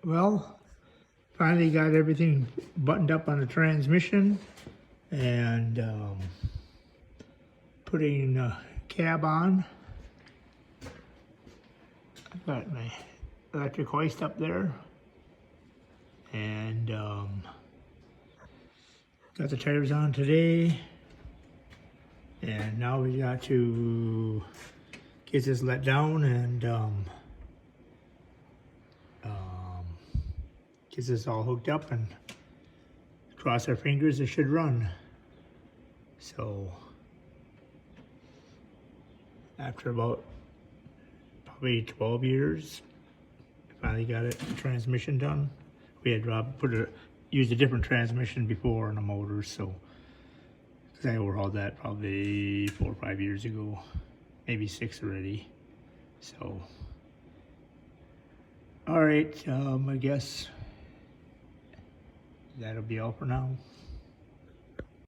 Well, finally got everything buttoned up on the transmission and putting the cab on. I've got my electric hoist up there and got the tires on today. And now we got to get this let down and get this all hooked up, and cross our fingers it should run. So after about probably 12 years, finally got it, the transmission done. We had used a different transmission before on the motor, so because I overhauled that probably 4 or 5 years ago, maybe 6 already. So all right, I guess that'll be all for now.